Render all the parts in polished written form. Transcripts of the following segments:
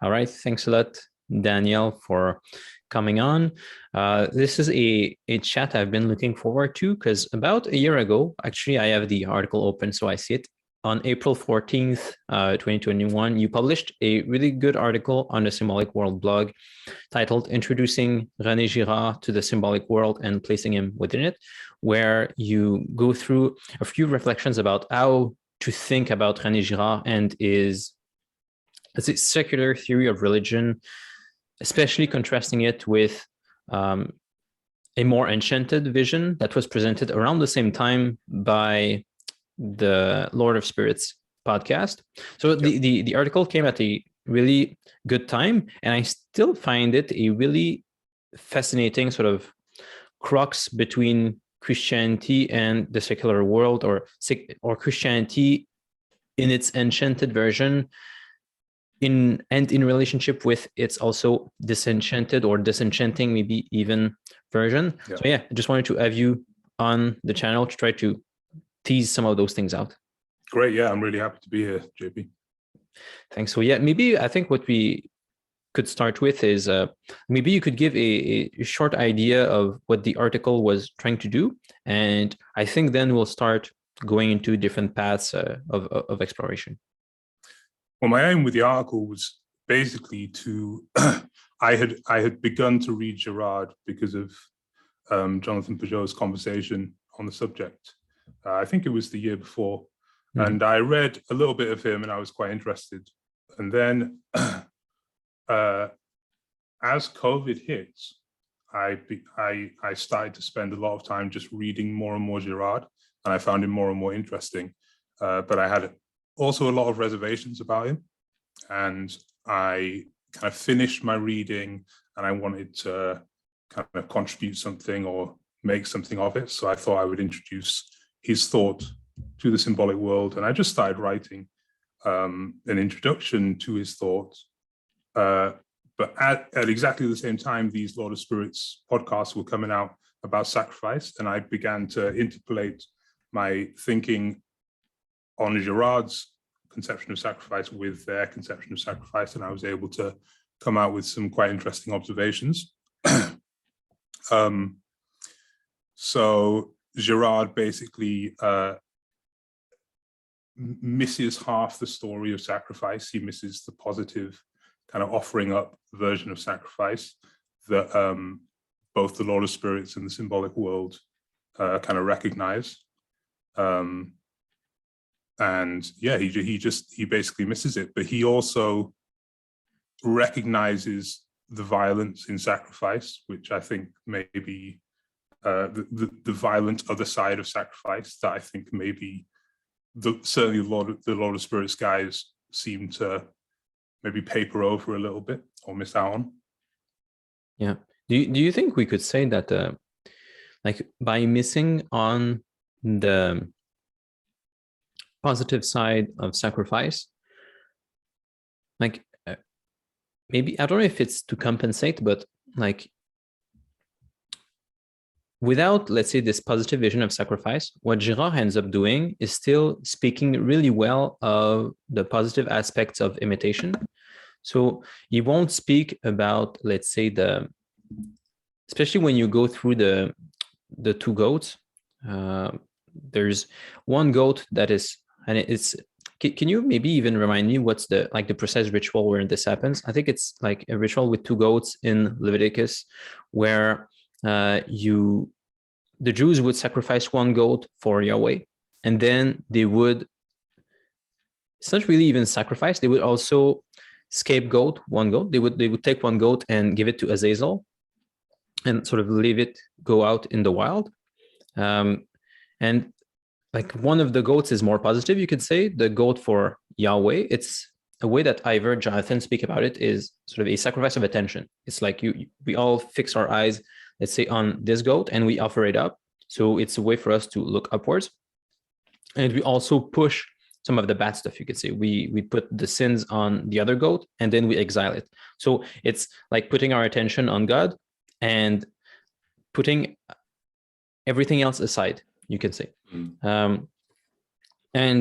All right. Thanks a lot, Daniel, for coming on. This is a chat I've been looking forward to because about a year ago, actually, I have the article open, so I see it. On April 14th, 2021, you published a really good article on the Symbolic World blog titled Introducing René Girard to the Symbolic World and Placing Him Within It, where you go through a few reflections about how to think about René Girard and his secular theory of religion, especially contrasting it with a more enchanted vision that was presented around the same time by the Lord of Spirits podcast. So the article came at a really good time, and I still find it a really fascinating sort of crux between Christianity and the secular world, or Christianity in its enchanted version, in relationship with its also disenchanted or disenchanting, maybe even version. So I just wanted to have you on the channel to try to tease some of those things out. Great. Yeah, I'm really happy to be here, JP. Thanks. So maybe I think what we could start with is maybe you could give a short idea of what the article was trying to do. And I think then we'll start going into different paths of exploration. Well, my aim with the article was basically to, I had begun to read Girard because of Jonathan Peugeot's conversation on the subject. I think it was the year before. And I read a little bit of him and I was quite interested. And then as COVID hit, I started to spend a lot of time just reading more and more Girard, and I found him more and more interesting. But I had also a lot of reservations about him. And I kind of finished my reading and I wanted to kind of contribute something or make something of it. So I thought I would introduce his thought to the symbolic world. And I just started writing an introduction to his thought. But at exactly the same time, these Lord of Spirits podcasts were coming out about sacrifice. And I began to interpolate my thinking on Girard's conception of sacrifice with their conception of sacrifice. And I was able to come out with some quite interesting observations. So Girard basically misses half the story of sacrifice. He misses the positive kind of offering up version of sacrifice that both the Lord of Spirits and the symbolic world kind of recognize. And yeah, he basically misses it, but he also recognizes the violence in sacrifice, which I think may be the violent other side of sacrifice that I think maybe certainly the Lord of Spirits guys seem to maybe paper over a little bit or miss out on. Yeah. Do you think we could say that like by missing on the positive side of sacrifice, like maybe, I don't know if it's to compensate, but like without, let's say, this positive vision of sacrifice, what Girard ends up doing is still speaking really well of the positive aspects of imitation. So he won't speak about, let's say, especially when you go through the two goats, there's one goat that is, and it's, can you maybe even remind me what's the precise ritual where this happens? I think it's like a ritual with two goats in Leviticus where the Jews would sacrifice one goat for Yahweh, and then they would, it's not really even sacrifice, they would also scapegoat one goat. They would take one goat and give it to Azazel and sort of leave it go out in the wild. And like one of the goats is more positive, you could say. The goat for Yahweh, it's a way that I've heard Jonathan speak about it, is sort of a sacrifice of attention. It's like we all fix our eyes, let's say, on this goat and we offer it up. So it's a way for us to look upwards. And we also push some of the bad stuff, you could say. We put the sins on the other goat and then we exile it. So it's like putting our attention on God and putting everything else aside, you can say. And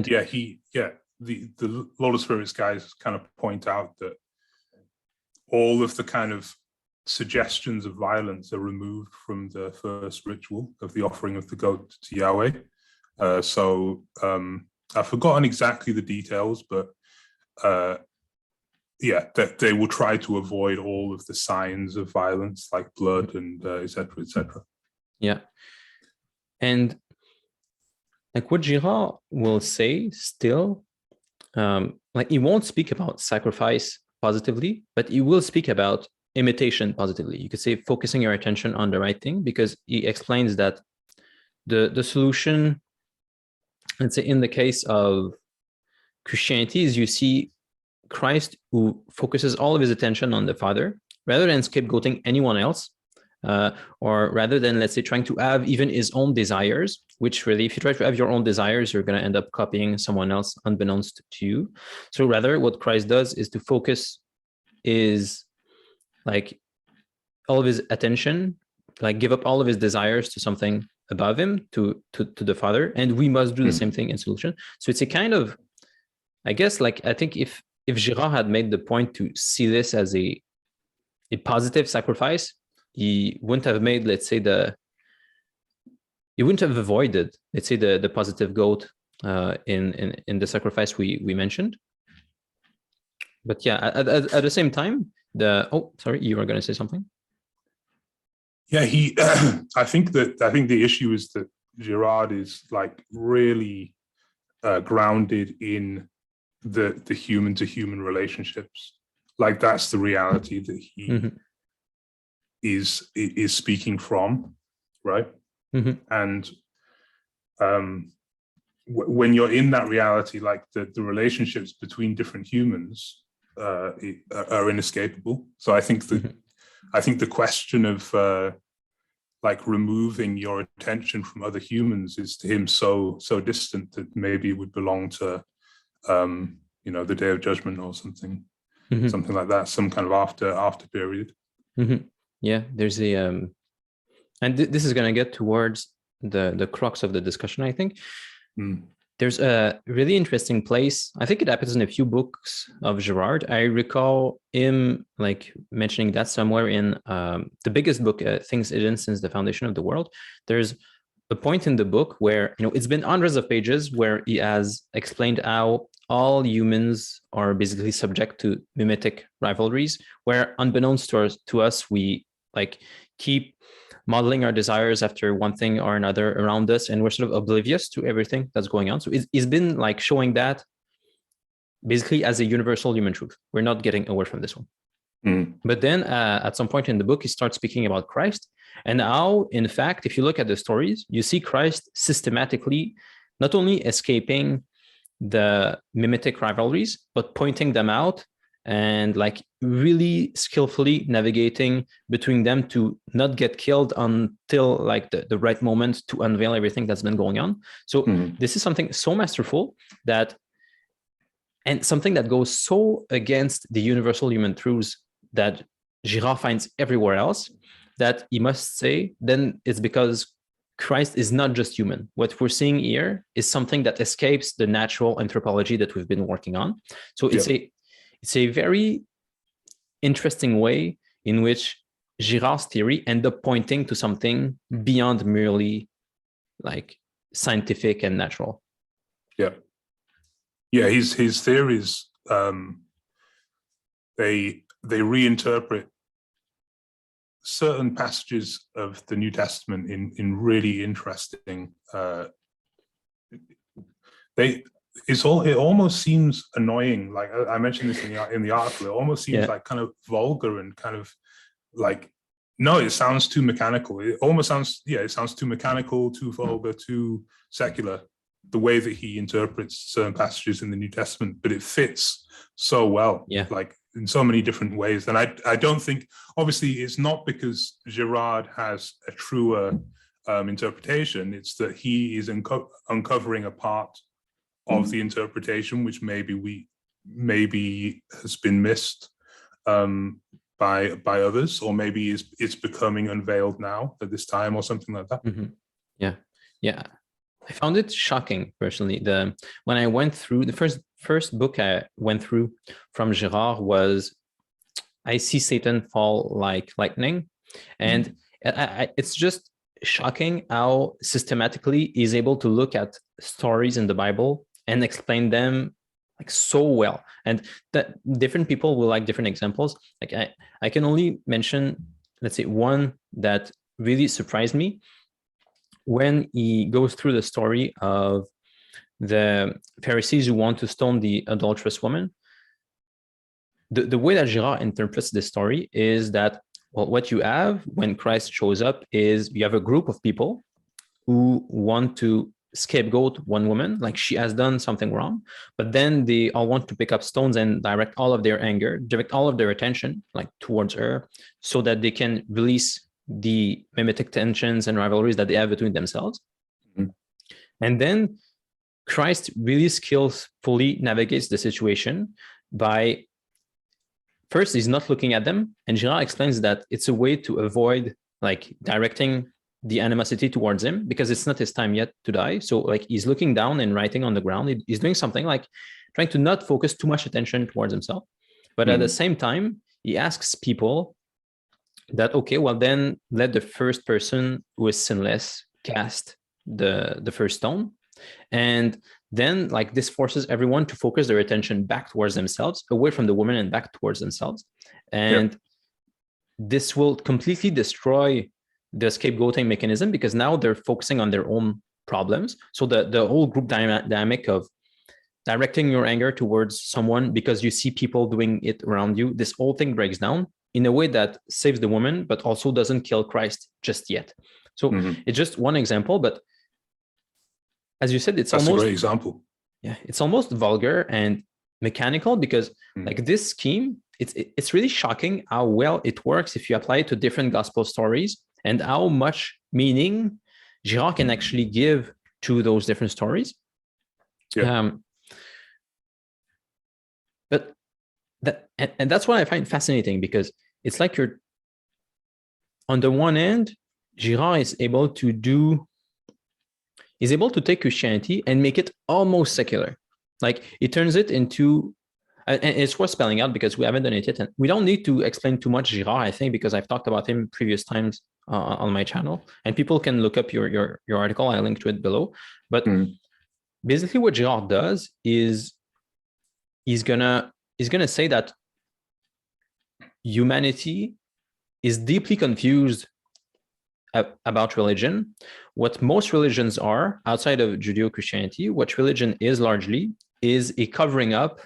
the Lord of Spirits guys kind of point out that all of the kind of suggestions of violence are removed from the first ritual of the offering of the goat to Yahweh. I've forgotten exactly the details, but yeah, that they will try to avoid all of the signs of violence like blood and etc. etc. Yeah. And like what Girard will say still, like he won't speak about sacrifice positively, but he will speak about imitation positively. You could say focusing your attention on the right thing, because he explains that the solution, let's say in the case of Christianity, is you see Christ who focuses all of his attention on the Father rather than scapegoating anyone else. Or rather than, let's say, trying to have even his own desires, which really, if you try to have your own desires, you're going to end up copying someone else unbeknownst to you. So rather, what Christ does is to focus is like all of his attention, like give up all of his desires to something above him, to the Father, and we must do the same thing in solution. So it's a kind of, I guess, like I think if Girard had made the point to see this as a positive sacrifice, he wouldn't have made, let's say, he wouldn't have avoided, let's say, the positive goat in the sacrifice we mentioned. But yeah, at the same time, sorry, you were going to say something? Yeah, I think the issue is that Girard is like really grounded in the human to human relationships. Like that's the reality that he is speaking from, right? And when you're in that reality, like the relationships between different humans are inescapable. So I think that the question of like removing your attention from other humans is to him so distant that maybe it would belong to the Day of Judgment or something, something like that, some kind of after period. Yeah, there's a and this is going to get towards the crux of the discussion, I think. There's a really interesting place. I think it happens in a few books of Girard. I recall him like mentioning that somewhere in the biggest book, Things Hidden Since the Foundation of the World. There's a point in the book where, it's been hundreds of pages where he has explained how all humans are basically subject to mimetic rivalries, where unbeknownst to us, we like keep modeling our desires after one thing or another around us, and we're sort of oblivious to everything that's going on. So it's been like showing that basically as a universal human truth. We're not getting away from this one. But then at some point in the book, he starts speaking about Christ, and how, in fact, if you look at the stories, you see Christ systematically not only escaping the mimetic rivalries, but pointing them out and like really skillfully navigating between them to not get killed until like the right moment to unveil everything that's been going on. So this is something so masterful and something that goes so against the universal human truths that Girard finds everywhere else, that he must say, then it's because Christ is not just human. What we're seeing here is something that escapes the natural anthropology that we've been working on. So it's a very interesting way in which Girard's theory ends up pointing to something beyond merely like scientific and natural. Yeah. His theories, they reinterpret certain passages of the New Testament in really interesting. It almost seems annoying. Like I mentioned this in the article, it almost seems like kind of vulgar and kind of like, no, it sounds too mechanical. It almost sounds, it sounds too mechanical, too vulgar, too secular, the way that he interprets certain passages in the New Testament, but it fits so well, like in so many different ways. And I don't think, obviously it's not because Girard has a truer interpretation, it's that he is uncovering a part of the interpretation which maybe has been missed by others, or maybe it's becoming unveiled now at this time or something like that. Yeah, I found it shocking personally. When I went through the first book I went through from Girard was I see Satan fall like lightning. And it's just shocking how systematically he's able to look at stories in the Bible and explain them like so well. And that different people will like different examples. Like I can only mention, let's say, one that really surprised me when he goes through the story of the Pharisees who want to stone the adulterous woman. The way that Girard interprets this story is that, well, what you have when Christ shows up is you have a group of people who want to scapegoat one woman, like she has done something wrong, but then they all want to pick up stones and direct all of their anger, direct all of their attention like towards her, so that they can release the mimetic tensions and rivalries that they have between themselves. And then Christ really skillfully navigates the situation by, first, he's not looking at them, and Girard explains that it's a way to avoid like directing the animosity towards him because it's not his time yet to die. So like he's looking down and writing on the ground. He's doing something like trying to not focus too much attention towards himself. But at the same time, he asks people that, okay, well then let the first person who is sinless cast the first stone. And then like this forces everyone to focus their attention back towards themselves, away from the woman and back towards themselves. And this will completely destroy the scapegoating mechanism because now they're focusing on their own problems. So the whole group dynamic of directing your anger towards someone because you see people doing it around you, this whole thing breaks down in a way that saves the woman, but also doesn't kill Christ just yet. So it's just one example, but as you said, that's almost a great example. Yeah, it's almost vulgar and mechanical because like this scheme, it's really shocking how well it works if you apply it to different gospel stories and how much meaning Girard can actually give to those different stories. But that's what I find fascinating because it's like you're on the one end, Girard is able to take Christianity and make it almost secular. Like he turns it into, and it's worth spelling out because we haven't done it yet. And we don't need to explain too much Girard, I think, because I've talked about him previous times on my channel. And people can look up your article. I'll link to it below. But basically what Girard does is he's gonna say that humanity is deeply confused about religion. What most religions are outside of Judeo-Christianity, what religion is largely is a covering up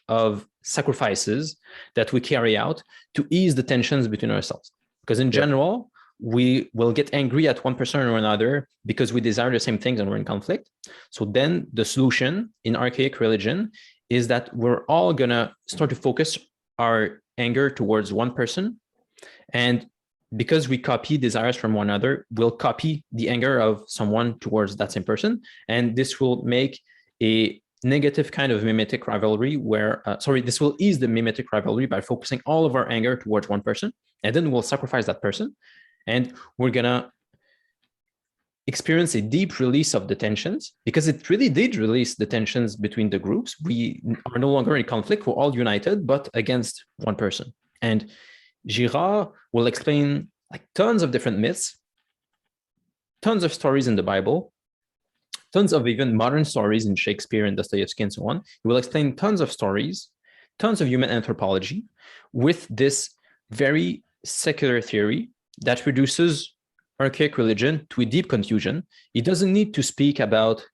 of sacrifices that we carry out to ease the tensions between ourselves. Because in general, we will get angry at one person or another because we desire the same things and we're in conflict. So then the solution in archaic religion is that we're all gonna start to focus our anger towards one person, and because we copy desires from one another, we'll copy the anger of someone towards that same person. And this will make a negative kind of mimetic rivalry where, this will ease the mimetic rivalry by focusing all of our anger towards one person. And then we'll sacrifice that person. And we're gonna experience a deep release of the tensions because it really did release the tensions between the groups. We are no longer in conflict. We're all united, but against one person. And Girard will explain like tons of different myths, tons of stories in the Bible, tons of even modern stories in Shakespeare and Dostoevsky and so on. He will explain tons of stories, tons of human anthropology with this very secular theory that reduces archaic religion to a deep confusion. He doesn't need to speak about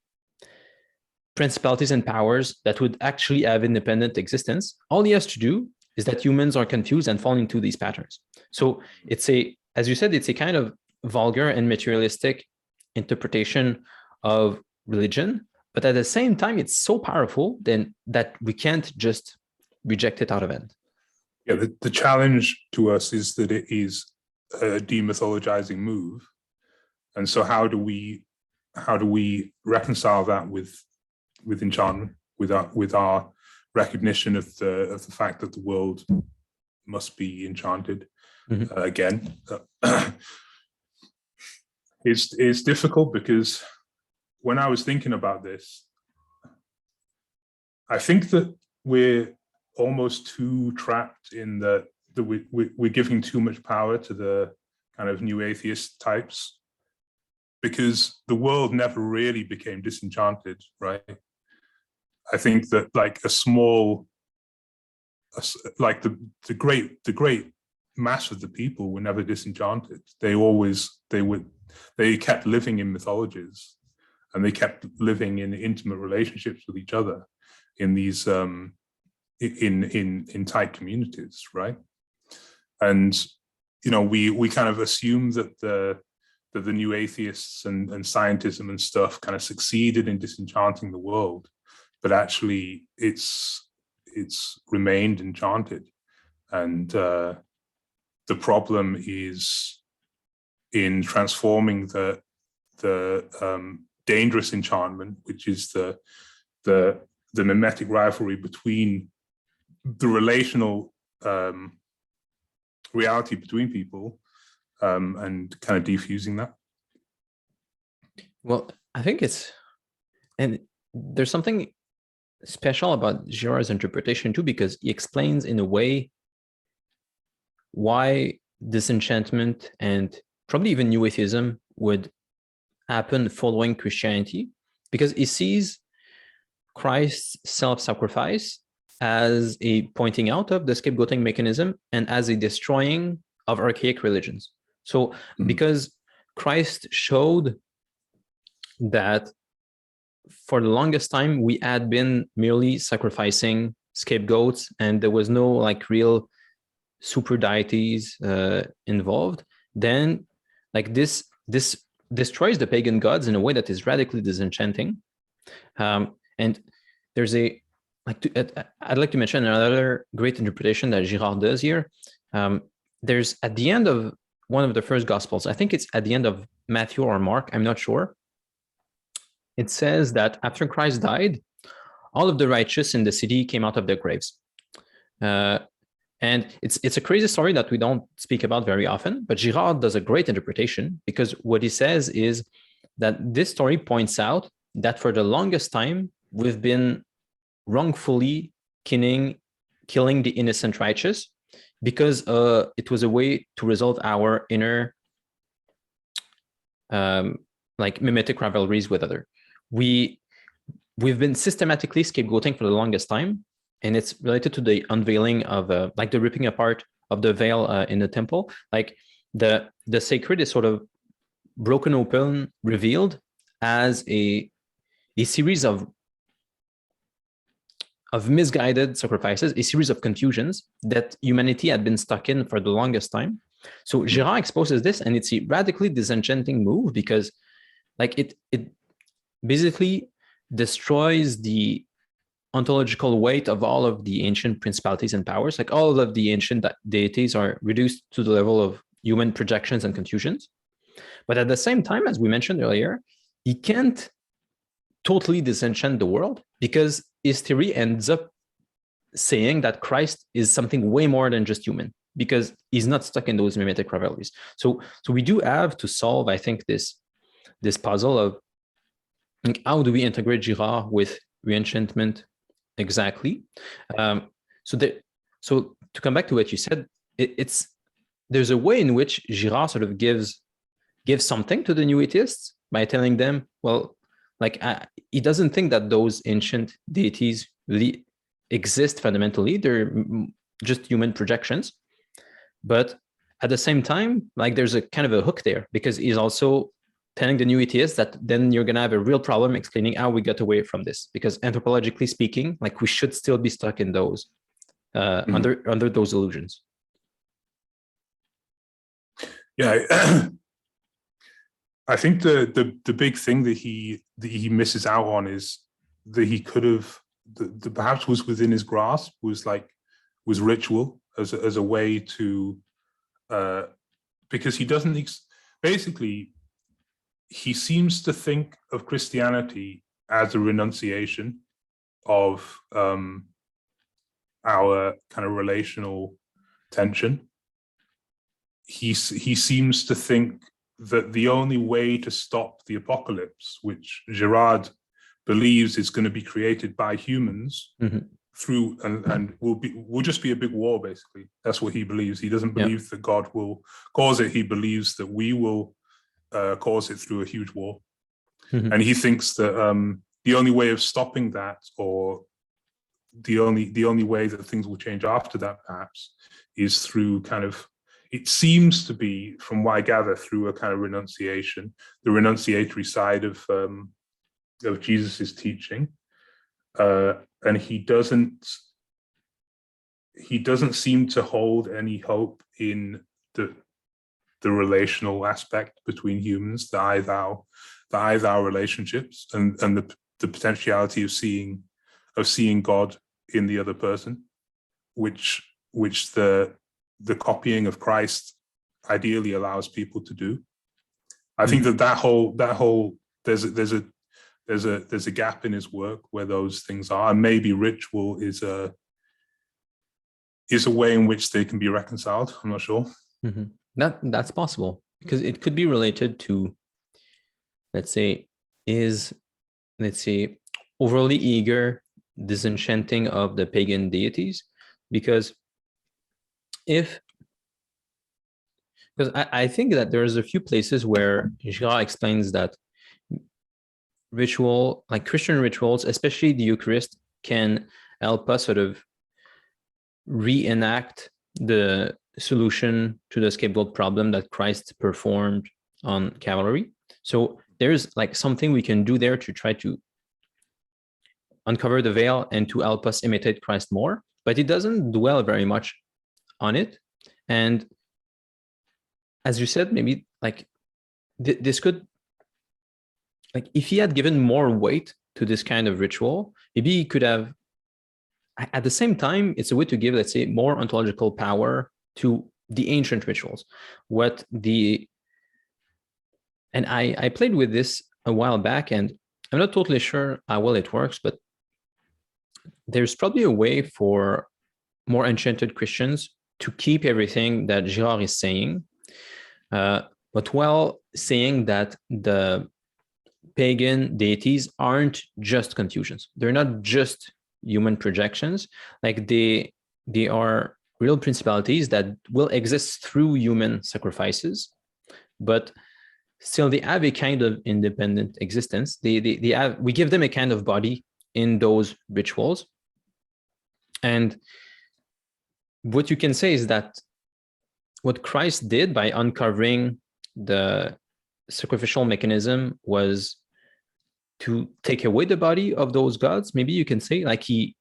principalities and powers that would actually have independent existence. All he has to do is that humans are confused and fall into these patterns. So it's as you said, it's a kind of vulgar and materialistic interpretation of religion, but at the same time, it's so powerful then that we can't just reject it out of hand. Yeah, the challenge to us is that it is a demythologizing move. And so how do we reconcile that with enchantment, with our recognition of the fact that the world must be enchanted again? It's difficult because when I was thinking about this, I think that we're almost too trapped in that we're giving too much power to the kind of new atheist types, because the world never really became disenchanted, right? I think that like the great mass of the people were never disenchanted. They kept living in mythologies, and they kept living in intimate relationships with each other in these in tight communities, right? And we kind of assume that the new atheists and scientism and stuff kind of succeeded in disenchanting the world, but actually it's remained enchanted. And the problem is in transforming the dangerous enchantment, which is the mimetic rivalry between the relational reality between people, and kind of defusing that. Well, I think and there's something special about Girard's interpretation too, because he explains in a way why disenchantment and probably even new atheism would happen following Christianity, because he sees Christ's self-sacrifice as a pointing out of the scapegoating mechanism and as a destroying of archaic religions. So because Christ showed that for the longest time we had been merely sacrificing scapegoats and there was no like real super deities involved, then like this destroys the pagan gods in a way that is radically disenchanting. And there's I'd like to mention another great interpretation that Girard does here. There's at the end of one of the first Gospels, I think it's at the end of Matthew or Mark, I'm not sure. It says that after Christ died, all of the righteous in the city came out of their graves. And it's a crazy story that we don't speak about very often, but Girard does a great interpretation, because what he says is that this story points out that for the longest time, we've been wrongfully killing the innocent righteous, because it was a way to resolve our inner like mimetic rivalries with other. We've been systematically scapegoating for the longest time, and it's related to the unveiling of like the ripping apart of the veil in the temple. Like the sacred is sort of broken open, revealed as a series of misguided sacrifices, a series of confusions that humanity had been stuck in for the longest time. So Girard exposes this, and it's a radically disenchanting move, because like it basically destroys the ontological weight of all of the ancient principalities and powers. Like all of the ancient deities are reduced to the level of human projections and confusions. But at the same time, as we mentioned earlier, he can't totally disenchant the world, because his theory ends up saying that Christ is something way more than just human, because he's not stuck in those mimetic rivalries. So we do have to solve, I think, this puzzle of like, how do we integrate Girard with Reenchantment exactly? So to come back to what you said, there's a way in which Girard sort of gives something to the new atheists by telling them, well, like he doesn't think that those ancient deities really exist fundamentally. They're just human projections. But at the same time, like there's a kind of a hook there, because he's also telling the new atheists that then you're going to have a real problem explaining how we got away from this, because anthropologically speaking, like we should still be stuck in those under those illusions. Yeah, I think the big thing that he misses out on is that he could have perhaps was within his grasp was ritual as a way to because he doesn't basically he seems to think of Christianity as a renunciation of our kind of relational tension. He seems to think that the only way to stop the apocalypse, which Girard believes is going to be created by humans, through and will just be a big war, basically. That's what he believes. He doesn't believe that God will cause it. He believes that we will cause it through a huge war. And he thinks that the only way of stopping that, or the only way that things will change after that, perhaps, is through kind of, it seems to be, from what I gather, through a kind of renunciation, the renunciatory side of Jesus's teaching. And he doesn't seem to hold any hope in the relational aspect between humans, the I-thou relationships, and the potentiality of seeing God in the other person, which the copying of Christ ideally allows people to do. I think that whole there's a gap in his work where those things are, and maybe ritual is a way in which they can be reconciled. I'm not sure. That's possible, because it could be related to, let's say, overly eager disenchanting of the pagan deities, because I think that there's a few places where Girard explains that ritual, like Christian rituals, especially the Eucharist, can help us sort of reenact the solution to the scapegoat problem that Christ performed on Calvary. So there's like something we can do there to try to uncover the veil and to help us imitate Christ more, but it doesn't dwell very much on it. And as you said, maybe like this could, like if he had given more weight to this kind of ritual, maybe he could have, at the same time, it's a way to give, let's say, more ontological power to the ancient rituals. And I played with this a while back, and I'm not totally sure how well it works, but there's probably a way for more enchanted Christians to keep everything that Girard is saying, but while saying that the pagan deities aren't just confusions. They're not just human projections. Like they are real principalities that will exist through human sacrifices, but still they have a kind of independent existence. We give them a kind of body in those rituals. And what you can say is that what Christ did by uncovering the sacrificial mechanism was to take away the body of those gods. Maybe you can say, like, in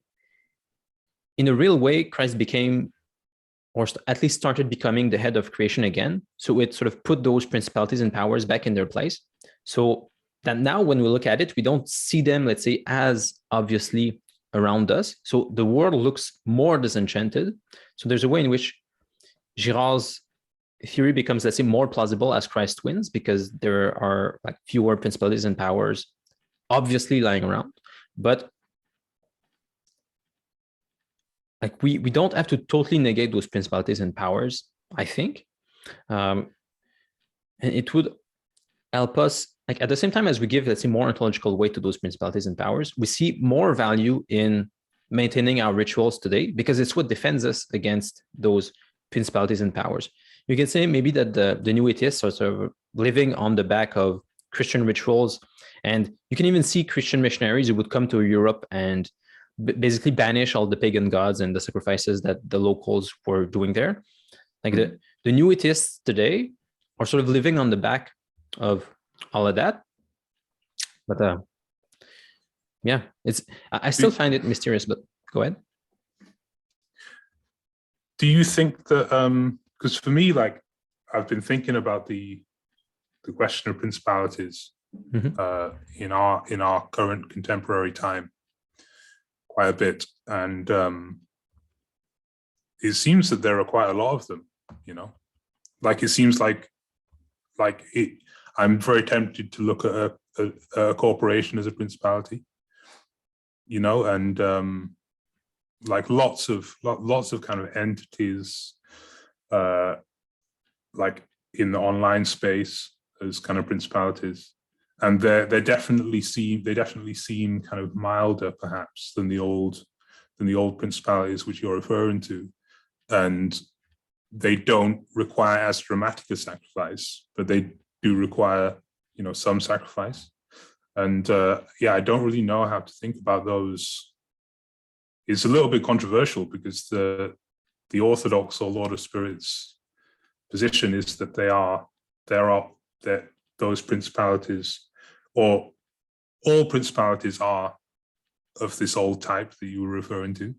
a real way, Christ became, or at least started becoming, the head of creation again. So it sort of put those principalities and powers back in their place. So that now when we look at it, we don't see them, let's say, as obviously around us. So the world looks more disenchanted. So there's a way in which Girard's theory becomes, let's say, more plausible as Christ wins, because there are like fewer principalities and powers obviously lying around. But like we don't have to totally negate those principalities and powers, I think. And it would help us, like at the same time as we give, let's say, more ontological weight to those principalities and powers, we see more value in maintaining our rituals today, because it's what defends us against those principalities and powers. You can say maybe that the new atheists are sort of living on the back of Christian rituals, and you can even see Christian missionaries who would come to Europe and basically banish all the pagan gods and the sacrifices that the locals were doing there. Like the new atheists today are sort of living on the back of all of that. But yeah, I still find it mysterious, but go ahead. Do you think that, because for me, like, I've been thinking about the question of principalities in our current contemporary time quite a bit, and it seems that there are quite a lot of them. You know, like it seems like I'm very tempted to look at a corporation as a principality. You know, and like lots of kind of entities, like in the online space as kind of principalities, and they definitely seem kind of milder perhaps than the old than the old principalities which you're referring to. And they don't require as dramatic a sacrifice, but they do require, some sacrifice. And I don't really know how to think about those. It's a little bit controversial because the Orthodox or Lord of Spirits position is that those principalities, or all principalities, are of this old type that you were referring to.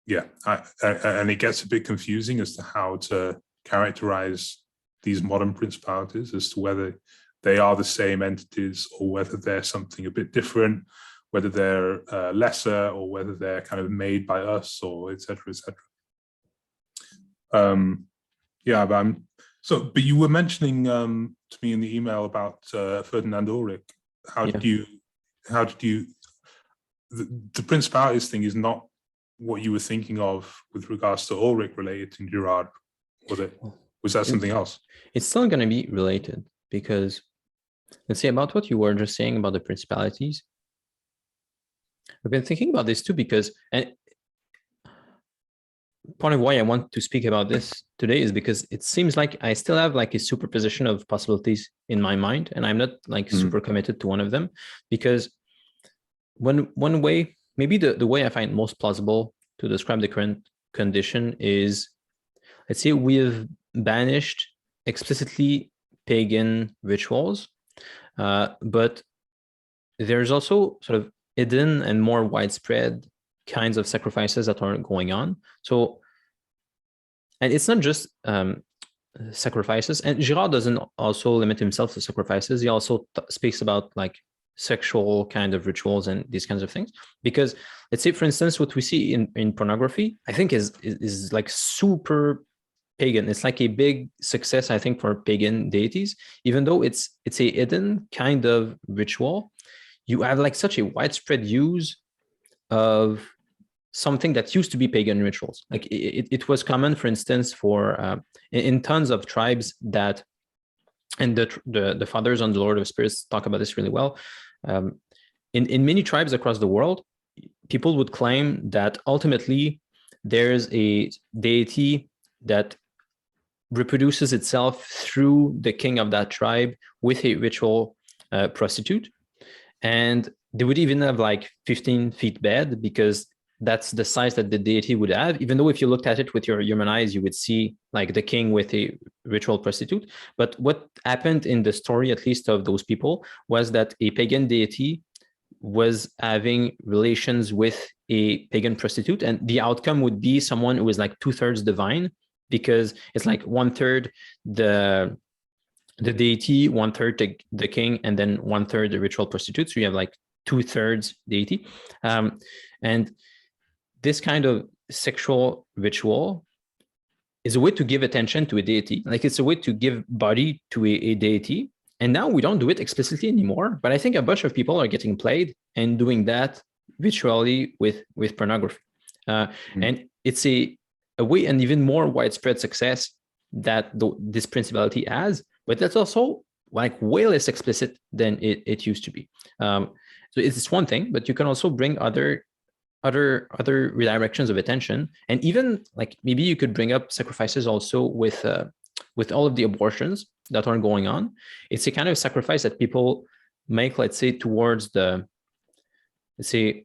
Yeah, and it gets a bit confusing as to how to characterize these modern principalities, as to whether they are the same entities or whether they're something a bit different, whether they're lesser or whether they're kind of made by us, or et cetera, et cetera. But you were mentioning to me in the email about Ferdinand Ulrich. How did you, the principalities thing is not what you were thinking of with regards to Ulrich related to Girard, was it? Was that something else? It's still going to be related because, let's say, about what you were just saying about the principalities. I've been thinking about this too because, and part of why I want to speak about this today is because it seems like I still have like a superposition of possibilities in my mind, and I'm not like super committed to one of them, because one way, maybe the way I find most plausible to describe the current condition is, let's say we've banished explicitly pagan rituals, but there's also sort of hidden and more widespread kinds of sacrifices that are going on. So, and it's not just sacrifices, and Girard doesn't also limit himself to sacrifices. He also speaks about like sexual kind of rituals and these kinds of things, because let's say, for instance, what we see in pornography, I think is like super pagan. It's like a big success, I think, for pagan deities, even though it's a hidden kind of ritual. You have like such a widespread use of something that used to be pagan rituals. Like it was common, for instance, for in tons of tribes that, and the fathers on the Lord of Spirits talk about this really well. In many tribes across the world, people would claim that ultimately there's a deity that reproduces itself through the king of that tribe with a ritual prostitute. And they would even have like 15 feet bed, because that's the size that the deity would have, even though if you looked at it with your human eyes, you would see like the king with a ritual prostitute. But what happened in the story, at least of those people, was that a pagan deity was having relations with a pagan prostitute, and the outcome would be someone who was like 2/3 divine, because it's like 1/3 the deity, 1/3 the king, and then 1/3 the ritual prostitute. So you have like 2/3 deity. And this kind of sexual ritual is a way to give attention to a deity. Like it's a way to give body to a deity. And now we don't do it explicitly anymore, but I think a bunch of people are getting played and doing that ritually with pornography. And it's a way, an even more widespread success that this principality has, but that's also like way less explicit than it used to be. So it's one thing, but you can also bring other redirections of attention, and even like maybe you could bring up sacrifices also with all of the abortions that are going on. It's a kind of sacrifice that people make, let's say, towards the, let's say,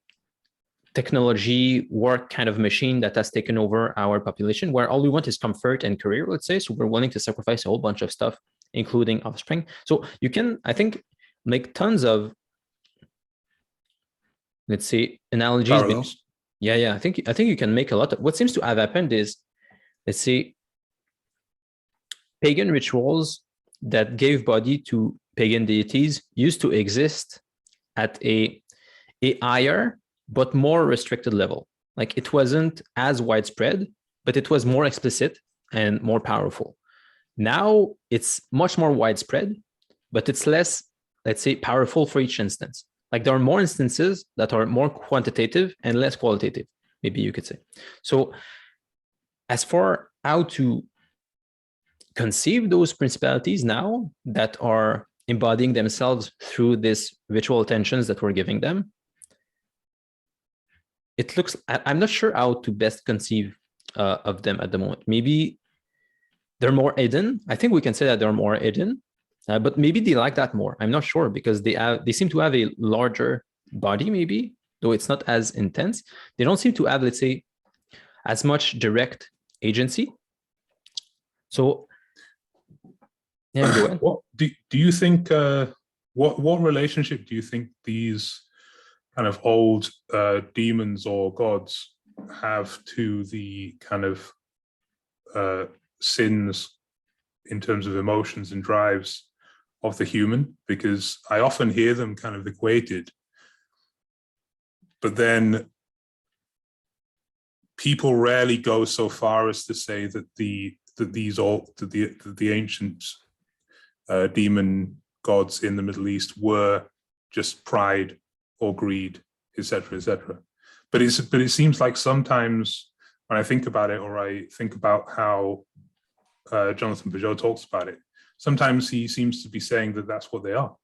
technology work kind of machine that has taken over our population, where all we want is comfort and career, let's say. So we're willing to sacrifice a whole bunch of stuff, including offspring. So you can, I think, make tons of, let's say, analogies. Yeah. I think you can make a lot of what seems to have happened is, let's say, pagan rituals that gave body to pagan deities used to exist at a higher but more restricted level. Like it wasn't as widespread, but it was more explicit and more powerful. Now it's much more widespread, but it's less, let's say, powerful for each instance. Like there are more instances that are more quantitative and less qualitative, maybe you could say. So as for how to conceive those principalities now that are embodying themselves through these ritual attentions that we're giving them, it looks, I'm not sure how to best conceive of them at the moment. Maybe they're more hidden. I think we can say that they're more hidden, but maybe they like that more. I'm not sure, because they seem to have a larger body, maybe, though it's not as intense. They don't seem to have, let's say, as much direct agency. So yeah, go ahead. What do you think? What relationship do you think these kind of old demons or gods have to the kind of sins in terms of emotions and drives of the human? Because I often hear them kind of equated, but then people rarely go so far as to say that the ancient demon gods in the Middle East were just pride or greed, etc., etc. But it seems like sometimes when I think about it, or I think about how Jonathan Peugeot talks about it, sometimes he seems to be saying that that's what they are.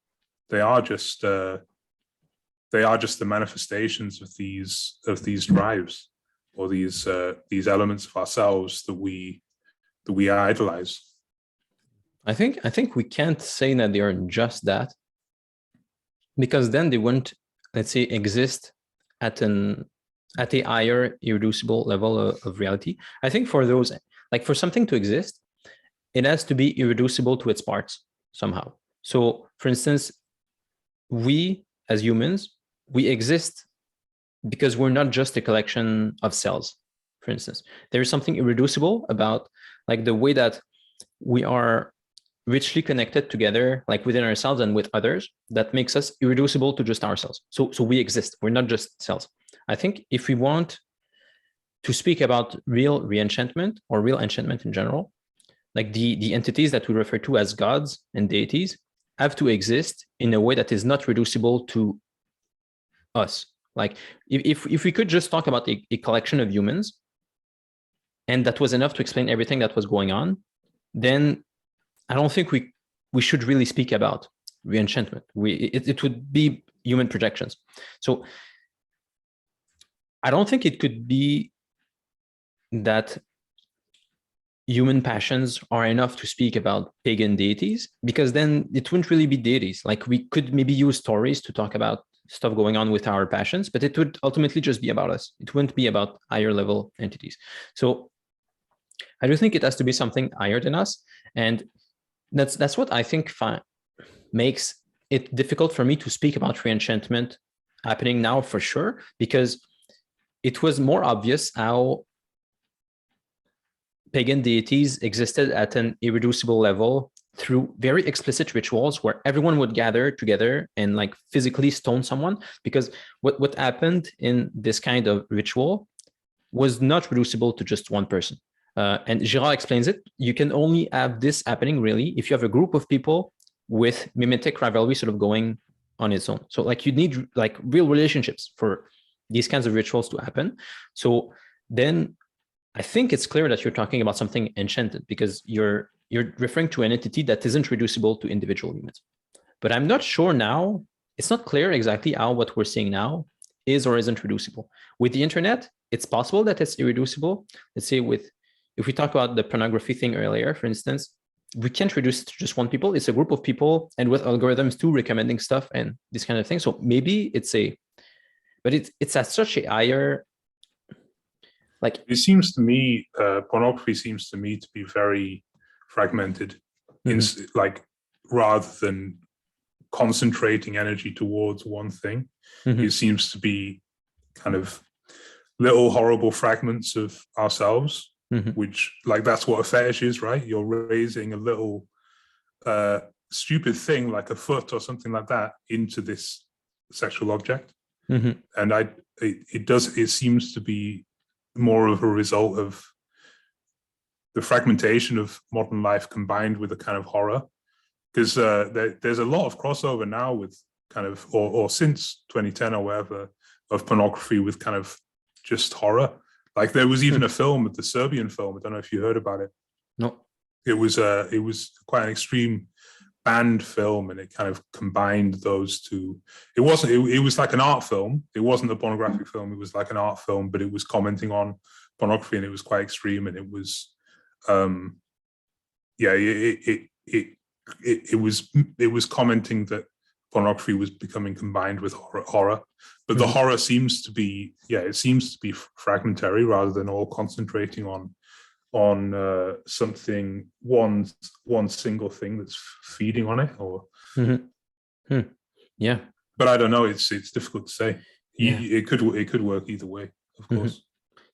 They are just the manifestations of these drives, or these elements of ourselves that we idolize. I think we can't say that they are just that, because then they wouldn't, let's say, exist at a higher irreducible level of reality. I think for those, like for something to exist, it has to be irreducible to its parts somehow. So for instance, we as humans, we exist because we're not just a collection of cells. For instance, there is something irreducible about like the way that we are richly connected together, like within ourselves and with others, that makes us irreducible to just ourselves. So we exist. We're not just cells. I think if we want to speak about real reenchantment or real enchantment in general, like the entities that we refer to as gods and deities have to exist in a way that is not reducible to us. Like if we could just talk about a collection of humans, and that was enough to explain everything that was going on, then I don't think we should really speak about reenchantment. It would be human projections. So I don't think it could be that human passions are enough to speak about pagan deities, because then it wouldn't really be deities. Like we could maybe use stories to talk about stuff going on with our passions, but it would ultimately just be about us. It wouldn't be about higher level entities. So I do think it has to be something higher than us. And that's what I think makes it difficult for me to speak about reenchantment happening now for sure, because it was more obvious how pagan deities existed at an irreducible level through very explicit rituals where everyone would gather together and like physically stone someone, because what happened in this kind of ritual was not reducible to just one person. And Girard explains it. You can only have this happening really if you have a group of people with mimetic rivalry sort of going on its own. So like you need like real relationships for these kinds of rituals to happen. So then I think it's clear that you're talking about something enchanted, because you're referring to an entity that isn't reducible to individual humans. But I'm not sure now, it's not clear exactly how what we're seeing now is or isn't reducible. With the internet, it's possible that it's irreducible. Let's say if we talk about the pornography thing earlier, for instance, we can't reduce it to just one people. It's a group of people, and with algorithms too, recommending stuff and this kind of thing. So maybe but it's at such a higher, like it seems to me, pornography seems to me to be very fragmented, like rather than concentrating energy towards one thing. It seems to be kind of little horrible fragments of ourselves, which like that's what a fetish is, right? You're raising a little stupid thing like a foot or something like that into this sexual object. And it seems to be more of a result of the fragmentation of modern life combined with a kind of horror, because there's a lot of crossover now with kind of or since 2010 or whatever of pornography with kind of just horror. Like there was even a film, the Serbian film, I don't know if you heard about it. No. It was quite an extreme band film, and it kind of combined those two. It wasn't. It was like an art film. It wasn't a pornographic film. It was like an art film, but it was commenting on pornography, and it was quite extreme. And it was, it was commenting that pornography was becoming combined with horror. But the horror seems to be, it seems to be fragmentary rather than all concentrating on something, one single thing that's feeding on it, or yeah. But I don't know. It's difficult to say. It could work either way, of course.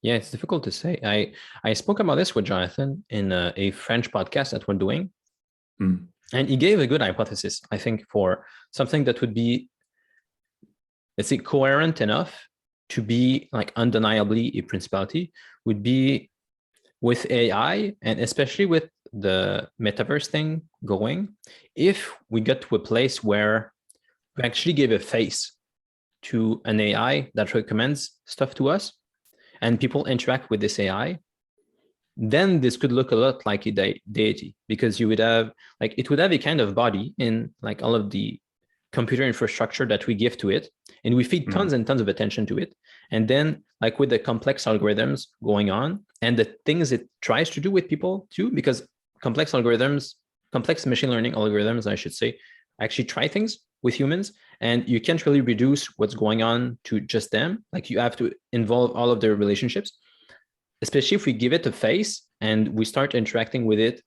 Yeah, it's difficult to say. I spoke about this with Jonathan in a French podcast that we're doing, and he gave a good hypothesis, I think, for something that would be, let's say, coherent enough to be like undeniably a principality, would be with AI, and especially with the metaverse thing going, if we get to a place where we actually give a face to an AI that recommends stuff to us, and people interact with this AI, then this could look a lot like a deity, because you would have, like, it would have a kind of body in like all of the computer infrastructure that we give to it, and we feed tons and tons of attention to it. And then, like, with the complex algorithms going on and the things it tries to do with people too, because complex machine learning algorithms, I should say, actually try things with humans, and you can't really reduce what's going on to just them. Like, you have to involve all of their relationships, especially if we give it a face and we start interacting with it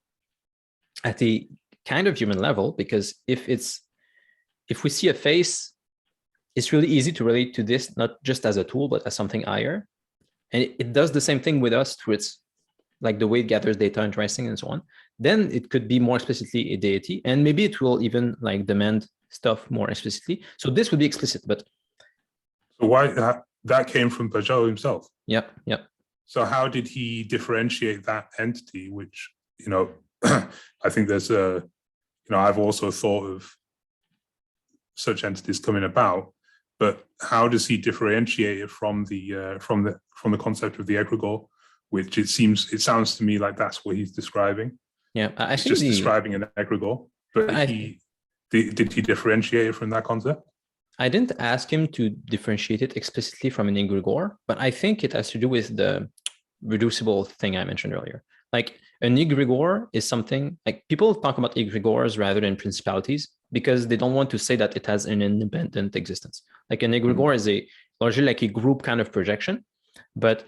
at a kind of human level. Because if we see a face, it's really easy to relate to this, not just as a tool, but as something higher. And it does the same thing with us through its, like, the way it gathers data, interesting, and so on. Then it could be more explicitly a deity, and maybe it will even like demand stuff more explicitly. So this would be explicit, but. So why that came from Peugeot himself? Yep. So how did he differentiate that entity, which, I think there's I've also thought of such entities coming about, but how does he differentiate it from the concept of the egregore, which it sounds to me like that's what he's describing. Yeah, I think just describing an egregore, but did he differentiate it from that concept? I didn't ask him to differentiate it explicitly from an egregore, but I think it has to do with the reducible thing I mentioned earlier. Like, an egregore is something, like, people talk about egregores rather than principalities because they don't want to say that it has an independent existence. Like, an egregore is largely like a group kind of projection, but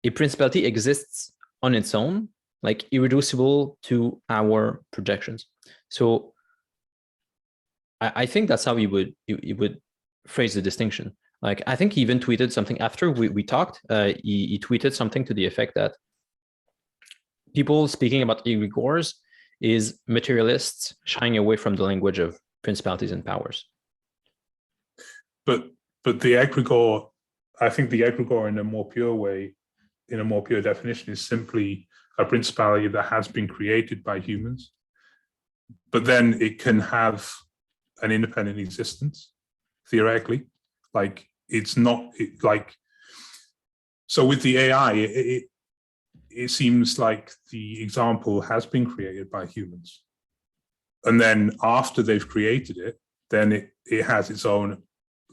a principality exists on its own, like irreducible to our projections. So I think that's how you would phrase the distinction. Like, I think he even tweeted something after we talked. He tweeted something to the effect that people speaking about egregores is materialists shying away from the language of principalities and powers. But the egregore, I think the egregore in a more pure way, in a more pure definition, is simply a principality that has been created by humans, but then it can have an independent existence, theoretically. Like, it's not like, so with the AI, it seems like the example has been created by humans. And then after they've created it, then it has its own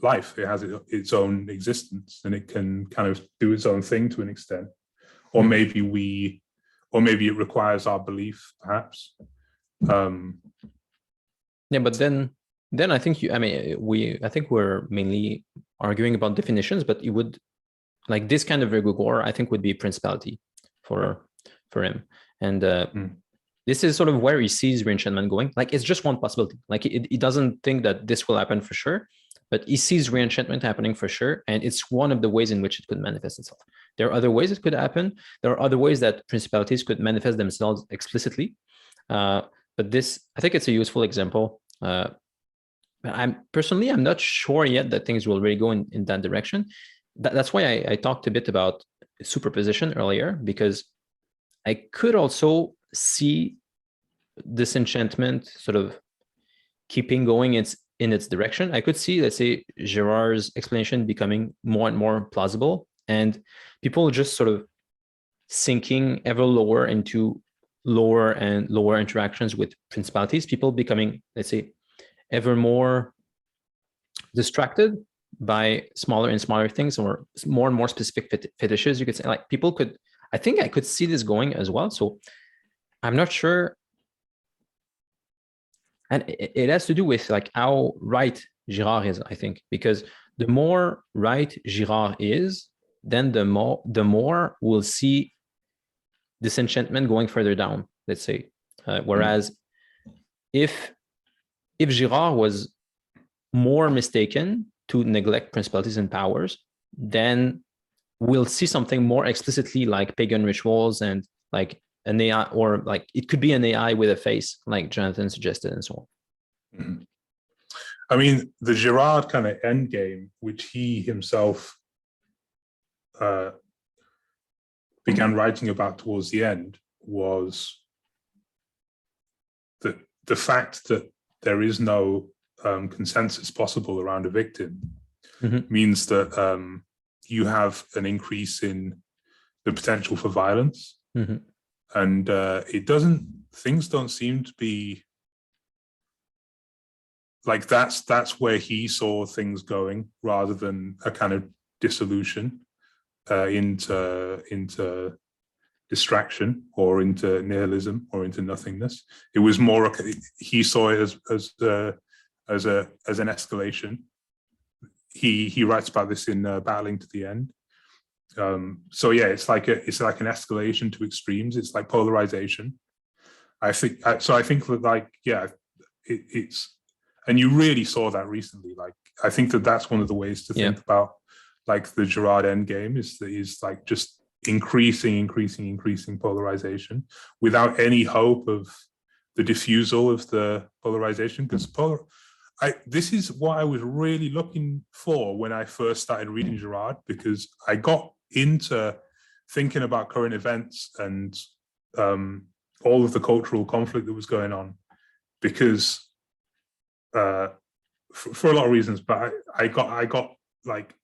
life, it has its own existence, and it can kind of do its own thing to an extent. Or maybe it requires our belief, perhaps. Yeah, but then I think I think we're mainly arguing about definitions, but it would, like, this kind of egregore, I think, would be principality for him. And this is sort of where he sees reenchantment going. Like, it's just one possibility. Like, he doesn't think that this will happen for sure, but he sees reenchantment happening for sure. And it's one of the ways in which it could manifest itself. There are other ways it could happen. There are other ways that principalities could manifest themselves explicitly. But this, I think it's a useful example. I'm not sure yet that things will really go in that direction. That's why I talked a bit about superposition earlier, because I could also see disenchantment sort of keeping going in its direction. I could see, let's say, Girard's explanation becoming more and more plausible, and people just sort of sinking ever lower into lower and lower interactions with principalities, people becoming, let's say, ever more distracted by smaller and smaller things, or more and more specific fetishes, you could say. Like people could, I think I could see this going as well. So I'm not sure. And it has to do with like how right Girard is, I think, because the more right Girard is, then the more we'll see disenchantment going further down, let's say. Whereas if Girard was more mistaken to neglect principalities and powers, then we'll see something more explicitly like pagan rituals and like an AI, or like it could be an AI with a face, like Jonathan suggested, and so on. Mm-hmm. I mean, the Girard kind of end game, which he himself began writing about towards the end, was the fact that there is no consensus possible around a victim, means that you have an increase in the potential for violence. And things don't seem to be like that's where he saw things going, rather than a kind of dissolution into distraction or into nihilism or into nothingness. It was more, he saw it as an escalation. He writes about this in Battling to the End. So yeah, it's like an escalation to extremes. It's like polarization. I think that, like, yeah, it's, and you really saw that recently. Like, I think that's one of the ways to think about like the Girard endgame is like just increasing polarization without any hope of the diffusal of the polarization. Because this is what I was really looking for when I first started reading Girard, because I got into thinking about current events and all of the cultural conflict that was going on, because for a lot of reasons, but I got like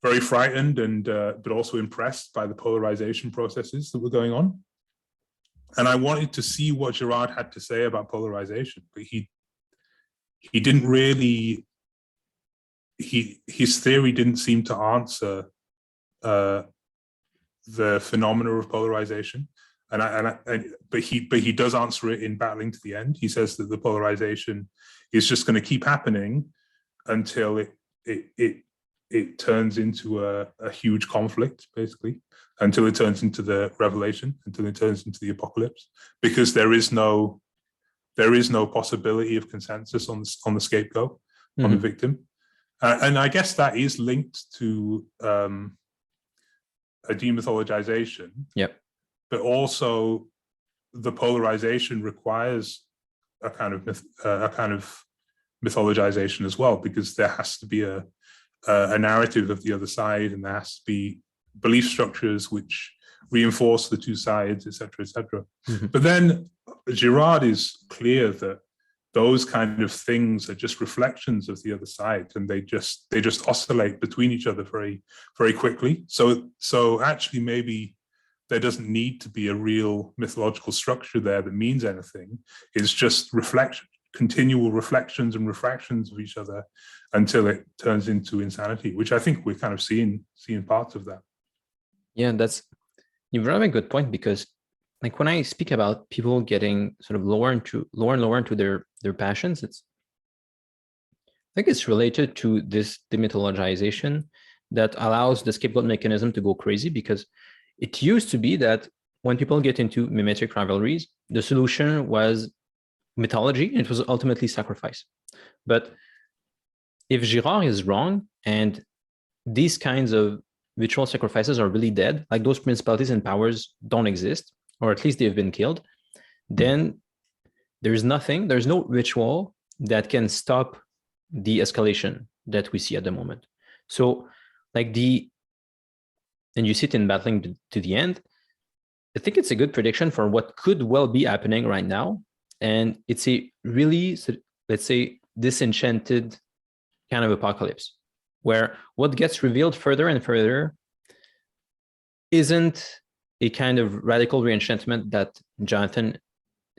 very frightened and but also impressed by the polarization processes that were going on, and I wanted to see what Girard had to say about polarization, but he didn't really. His theory didn't seem to answer the phenomena of polarization, but he does answer it in Battling to the End. He says that the polarization is just going to keep happening until it turns into a huge conflict, basically, until it turns into the revelation, until it turns into the apocalypse, because there is no possibility of consensus on the scapegoat, on the victim. And I guess that is linked to a demythologization. But also the polarization requires a kind of mythologization as well, because there has to be a narrative of the other side, and there has to be belief structures which reinforce the two sides, etc., etc. But then Girard is clear that those kind of things are just reflections of the other side, and they just oscillate between each other very, very quickly. So actually, maybe there doesn't need to be a real mythological structure there that means anything. It's just continual reflections and refractions of each other until it turns into insanity, which I think we're kind of seeing parts of that. Yeah, you brought up a good point, because like when I speak about people getting sort of lower and lower into their passions, I think it's related to this demythologization that allows the scapegoat mechanism to go crazy, because it used to be that when people get into mimetic rivalries, the solution was mythology, and it was ultimately sacrifice. But if Girard is wrong, and these kinds of ritual sacrifices are really dead, like those principalities and powers don't exist, or at least they've been killed, then there's no ritual that can stop the escalation that we see at the moment. So like and you see it in Battling to the End, I think it's a good prediction for what could well be happening right now. And it's a really, let's say, disenchanted kind of apocalypse, where what gets revealed further and further isn't a kind of radical reenchantment that Jonathan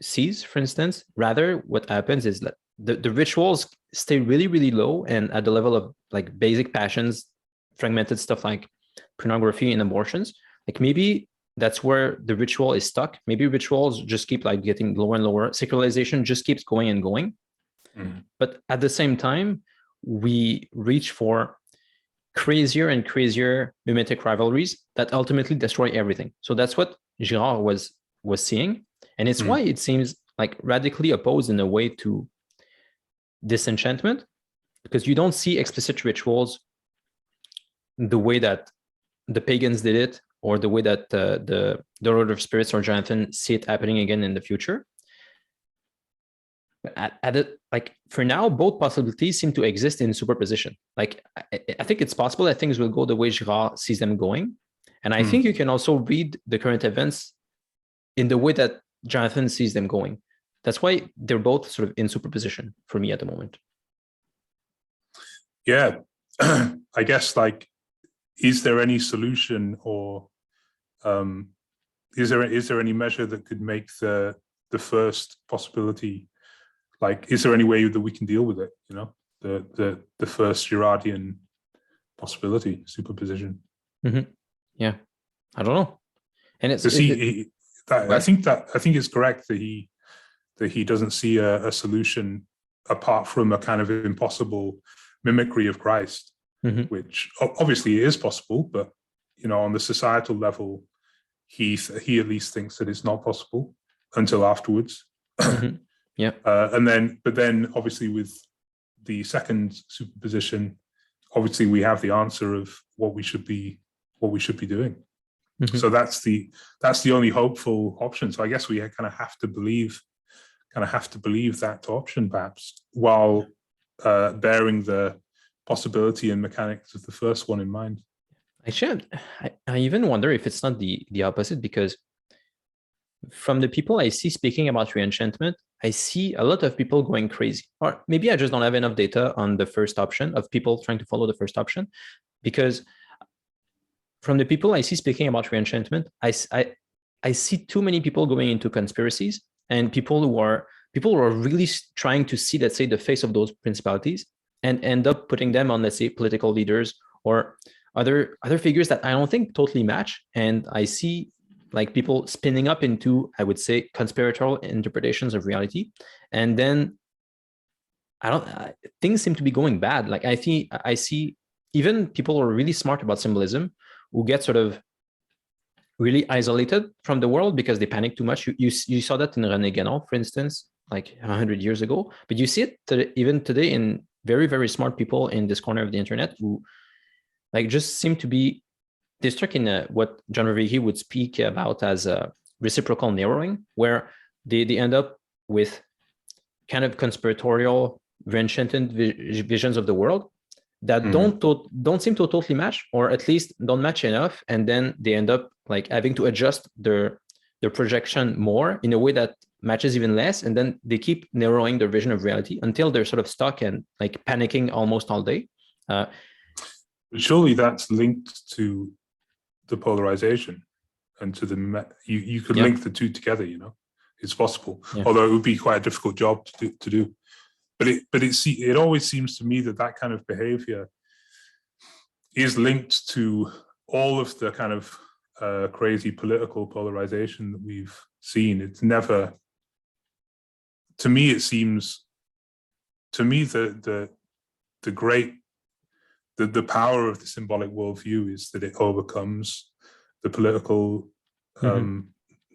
sees, for instance. Rather, what happens is that the rituals stay really, really low and at the level of like basic passions, fragmented stuff like pornography and abortions. Like maybe that's where the ritual is stuck. Maybe rituals just keep like getting lower and lower. Secularization just keeps going and going. But at the same time, we reach for crazier and crazier mimetic rivalries that ultimately destroy everything. So that's what Girard was seeing. And it's why it seems like radically opposed in a way to disenchantment, because you don't see explicit rituals the way that the pagans did it, or the way that the Lord of Spirits or Jonathan see it happening again in the future. At it, like for now, both possibilities seem to exist in superposition. Like I think it's possible that things will go the way Girard sees them going, and I think you can also read the current events in the way that Jonathan sees them going. That's why they're both sort of in superposition for me at the moment. Yeah, I guess like, is there any solution, or is there any measure that could make the first possibility, like, is there any way that we can deal with it? You know, the first Girardian possibility, superposition. Yeah, I don't know. And it's I think it's correct that he doesn't see a solution apart from a kind of impossible mimicry of Christ, which obviously is possible, but you know, on the societal level, he at least thinks that it's not possible until afterwards. Yeah. But then obviously with the second superposition, obviously we have the answer of what we should be doing. So that's the only hopeful option. So I guess we kind of have to believe that option, perhaps, while bearing the possibility and mechanics of the first one in mind. Actually, I even wonder if it's not the opposite, because from the people I see speaking about reenchantment, I see a lot of people going crazy. Or maybe I just don't have enough data on the first option of people trying to follow the first option, because from the people I see speaking about reenchantment, I see too many people going into conspiracies, and people who are really trying to see, let's say, the face of those principalities and end up putting them on, let's say, political leaders or other figures that I don't think totally match. And I see like people spinning up into, I would say, conspiratorial interpretations of reality. And then things seem to be going bad. Like I see even people who are really smart about symbolism who get sort of really isolated from the world because they panic too much. You saw that in René, for instance, like 100 years ago. But you see it even today in very, very smart people in this corner of the internet who like just seem to be, they're stuck in what John Verveeke would speak about as a reciprocal narrowing, where they end up with kind of conspiratorial, Reenchanted visions of the world that don't seem to totally match, or at least don't match enough, and then they end up like having to adjust their projection more in a way that matches even less, and then they keep narrowing their vision of reality until they're sort of stuck and like panicking almost all day. Surely that's linked to the polarization and to the you could link the two together. You know, it's possible, although it would be quite a difficult job to do. But it always seems to me that kind of behavior is linked to all of the kind of crazy political polarization that we've seen. It's never, to me, it seems, to me, the power of the symbolic worldview is that it overcomes the political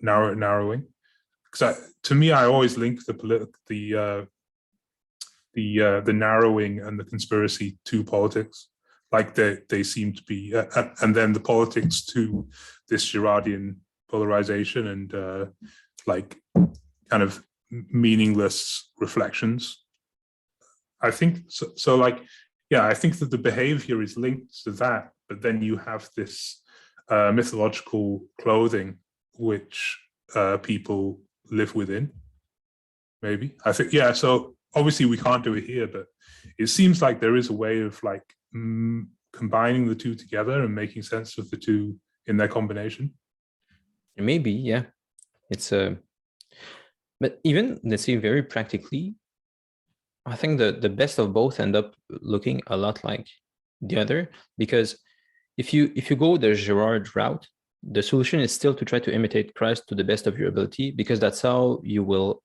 narrowing. Because to me, I always link the narrowing and the conspiracy to politics, like they seem to be, and then the politics to this Girardian polarization and like kind of meaningless reflections. I think so like, yeah, I think that the behavior is linked to that, but then you have this mythological clothing which people live within, maybe. I think, yeah, so obviously we can't do it here, but it seems like there is a way of like combining the two together and making sense of the two in their combination. Maybe, yeah. It's a, but even let's say very practically, I think the best of both end up looking a lot like the other, because if you go the Girard route, the solution is still to try to imitate Christ to the best of your ability, because that's how you will,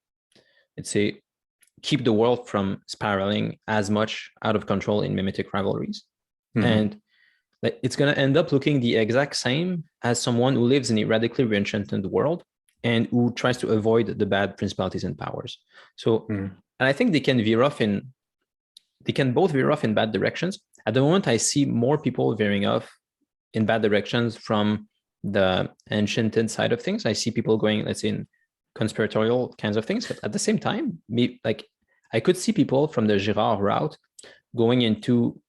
let's say, keep the world from spiraling as much out of control in mimetic rivalries. And it's going to end up looking the exact same as someone who lives in a radically reenchanted world and who tries to avoid the bad principalities and powers. So, and I think they can both veer off in bad directions. At the moment, I see more people veering off in bad directions from the enchanted side of things. I see people going, let's say, in conspiratorial kinds of things, but at the same time, like I could see people from the Girard route going into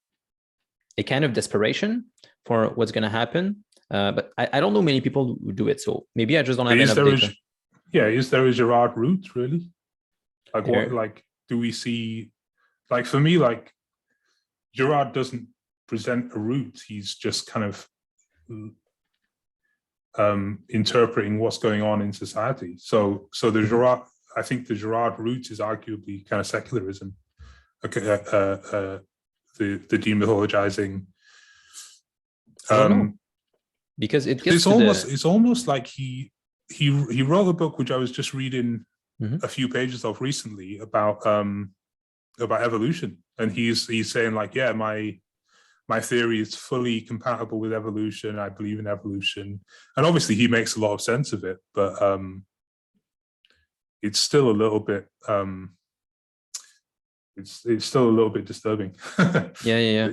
a kind of desperation for what's going to happen. But I don't know many people who do it. So maybe I just don't have enough data. Is there a Girard route really? Like what, like, do we see, like for me, like Girard doesn't present a route. He's just kind of interpreting what's going on in society. So the Girard, I think the Girard route is arguably kind of secularism. Okay, the demythologizing. I don't know. Because it's almost like he wrote a book which I was just reading a few pages of recently about evolution, and he's saying like, yeah, my theory is fully compatible with evolution. I believe in evolution, and obviously he makes a lot of sense of it, but it's still a little bit it's still a little bit disturbing. Yeah.